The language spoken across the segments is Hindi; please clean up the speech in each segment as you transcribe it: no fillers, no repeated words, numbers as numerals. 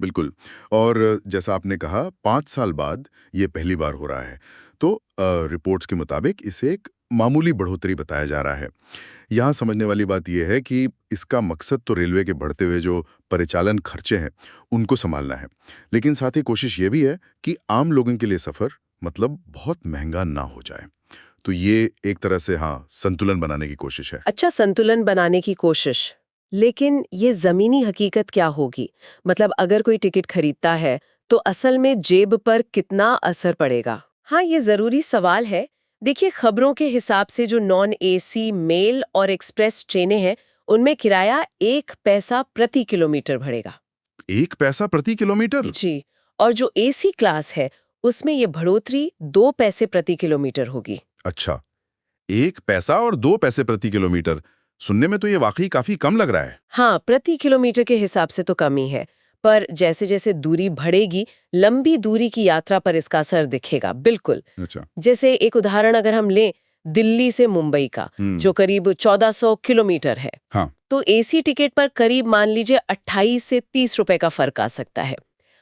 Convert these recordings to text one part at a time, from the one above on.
बिल्कुल। और जैसा आपने कहा 5 साल बाद ये पहली बार हो रहा है। तो रिपोर्ट्स के मुताबिक इसे एक मामूली बढ़ोतरी बताया जा रहा है। यहाँ समझने वाली बात यह है कि इसका मकसद तो रेलवे के बढ़ते हुए जो परिचालन खर्चे हैं, उनको सँभालना है। लेकिन साथ ही कोशिश ये भी है कि आम लोगों के लिए सफ़र मतलब बहुत महँगा ना हो जाए। तो ये एक तरह से हाँ, संतुलन बनाने की कोशिश है। अच्छा, संतुलन बनाने की कोशिश। लेकिन ये ज़मीनी हकीकत क्या होगी? मतलब अगर कोई टिकट खरीदता है, तो असल में जेब पर कितना असर पड़ेगा? हाँ, ये ज़रूरी सवाल है। देखिए, खबरों के हिसाब से जो नॉन एसी मेल और एक्सप्रेस ट्रेनें हैं, उनमें किराया 1 पैसा प्रति किलोमीटर बढ़ेगा। 1 पैसा प्रति किलोमीटर? जी, और जो एसी क्लास है, उसमें ये बढ़ोतरी 2 पैसे प्रति किलोमीटर होगी। अच्छा, 1 पैसा और 2 पैसे प्रति किलोमीटर। सुनने में तो ये वाक़ई काफ़ी कम लग रहा है। हाँ, प्रति किलोमीटर के हिसाब से तो कम ही है, पर जैसे-जैसे दूरी बढ़ेगी, लंबी दूरी की यात्रा पर इसका असर दिखेगा, बिल्कुल। अच्छा। जैसे एक उदाहरण अगर हम लें, दिल्ली से मुंबई का, जो करीब 1400 किलोमीटर है, हाँ। तो एसी टिकट पर करीब मान लीजिए 28 से 30 रुपए का फर्क आ सकता है।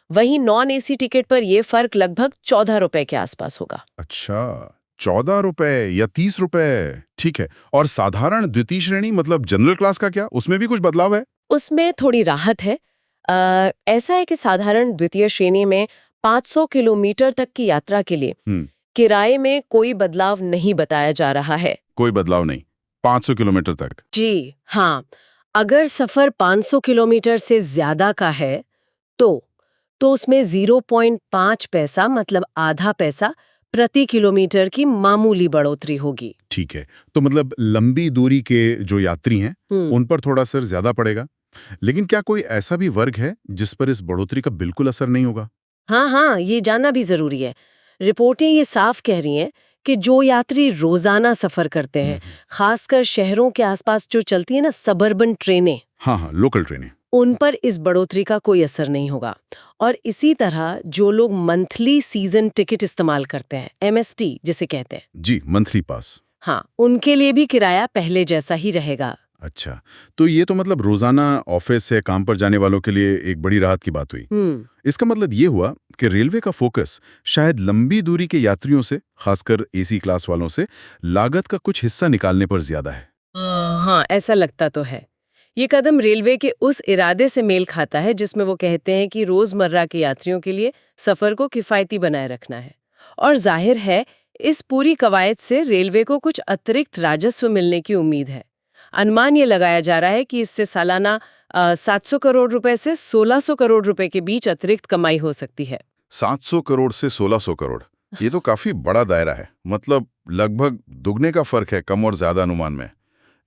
वहीं नॉन एसी टिकट पर यह फर्क लगभग 14 रुपए के आसपास होगा। अच्छा, 14 रुपए या 30 रुपए, ठीक है। और साधारण द्वितीय श्रेणी मतलब जनरल क्लास का क्या? उसमें भी कुछ बदलाव है? उसमें थोड़ी राहत है। ऐसा है कि साधारण द्वितीय श्रेणी में 500 किलोमीटर तक की यात्रा के लिए किराए में कोई बदलाव नहीं बताया जा रहा है। कोई बदलाव नहीं, 500 किलोमीटर तक। जी हाँ, अगर सफर 500 किलोमीटर से ज्यादा का है तो उसमें 0.5 पैसा मतलब आधा पैसा प्रति किलोमीटर की मामूली बढ़ोतरी होगी। ठीक है, तो मतलब लंबी दूरी के जो यात्री हैं, उन पर थोड़ा असर ज्यादा पड़ेगा। लेकिन क्या कोई ऐसा भी वर्ग है जिस पर इस बढ़ोतरी का बिल्कुल असर नहीं होगा? हाँ हाँ, ये जानना भी जरूरी है। रिपोर्टें ये साफ कह रही हैं कि जो यात्री रोजाना सफर करते हैं, खासकर शहरों के आसपास जो चलती है ना सबर्बन ट्रेनें, हाँ हाँ, लोकल ट्रेनें। उन पर इस बढ़ोतरी का कोई असर नहीं होगा। और इसी तरह जो लोग मंथली सीजन टिकट इस्तेमाल करते हैं, एमएसटी जिसे कहते हैं, जी, मंथली पास। हाँ, उनके लिए भी किराया पहले जैसा ही रहेगा। अच्छा, तो ये तो मतलब रोजाना ऑफिस या काम पर जाने वालों के लिए एक बड़ी राहत की बात हुई। इसका मतलब ये हुआ कि रेलवे का फोकस शायद लंबी दूरी के यात्रियों से, खासकर एसी क्लास वालों से, लागत का कुछ हिस्सा निकालने पर ज्यादा है। हाँ, ऐसा लगता तो है। ये कदम रेलवे के उस इरादे से मेल खाता है जिसमें वो कहते हैं कि रोजमर्रा के यात्रियों के लिए सफर को किफायती बनाए रखना है। और जाहिर है, इस पूरी कवायद से रेलवे को कुछ अतिरिक्त राजस्व मिलने की उम्मीद है। अनुमान ये लगाया जा रहा है कि इससे सालाना 700 करोड़ रुपए से 1600 करोड़ रुपए के बीच अतिरिक्त कमाई हो सकती है। 700 करोड़ से 1600 करोड़, ये तो काफी बड़ा दायरा है। मतलब लगभग दुगने का फर्क है कम और ज्यादा अनुमान में।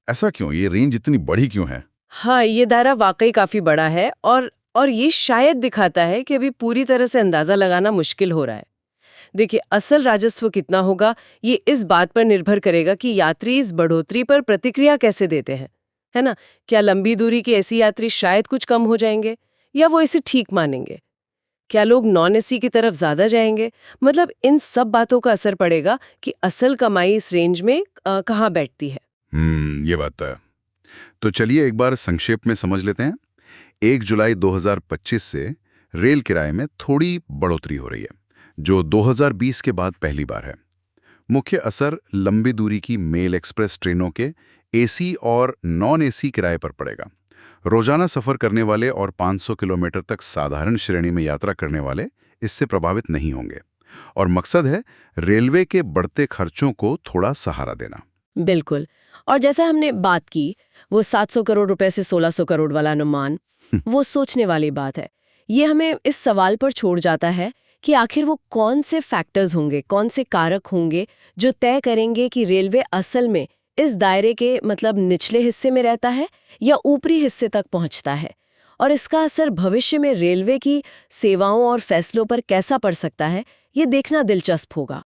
ऐसा क्यों? ये रेंज इतनी बड़ी क्यों है? हाँ, ये दायरा वाकई काफी बड़ा है और ये शायद दिखाता है कि अभी पूरी तरह से अंदाजा लगाना मुश्किल हो रहा है। देखिए, असल राजस्व कितना होगा ये इस बात पर निर्भर करेगा कि यात्री इस बढ़ोतरी पर प्रतिक्रिया कैसे देते हैं, है ना? क्या लंबी दूरी के ऐसी यात्री शायद कुछ कम हो जाएंगे या वो इसे ठीक मानेंगे? क्या लोग नॉन एसी की तरफ ज्यादा जाएंगे? मतलब इन सब बातों का असर पड़ेगा कि असल कमाई इस रेंज में कहाँ बैठती है। ये बात तो है। तो चलिए एक बार संक्षेप में समझ लेते हैं। 1 जुलाई 2025 से रेल किराए में थोड़ी बढ़ोतरी हो रही है, जो 2020 के बाद पहली बार है। मुख्य असर लंबी दूरी की मेल एक्सप्रेस ट्रेनों के एसी और नॉन एसी किराए पर पड़ेगा। रोजाना सफर करने वाले और 500 किलोमीटर तक साधारण श्रेणी में यात्रा करने वाले इससे प्रभावित नहीं होंगे। और मकसद है रेलवे के बढ़ते खर्चों को थोड़ा सहारा देना। बिल्कुल। और जैसा हमने बात की, वो 700 करोड़ रुपए से 1600 करोड़ वाला अनुमान, वो सोचने वाली बात है। ये हमें इस सवाल पर छोड़ जाता है कि आखिर वो कौन से फैक्टर्स होंगे, कौन से कारक होंगे जो तय करेंगे कि रेलवे असल में इस दायरे के मतलब निचले हिस्से में रहता है या ऊपरी हिस्से तक पहुंचता है। और इसका असर भविष्य में रेलवे की सेवाओं और फैसलों पर कैसा पड़ सकता है, ये देखना दिलचस्प होगा।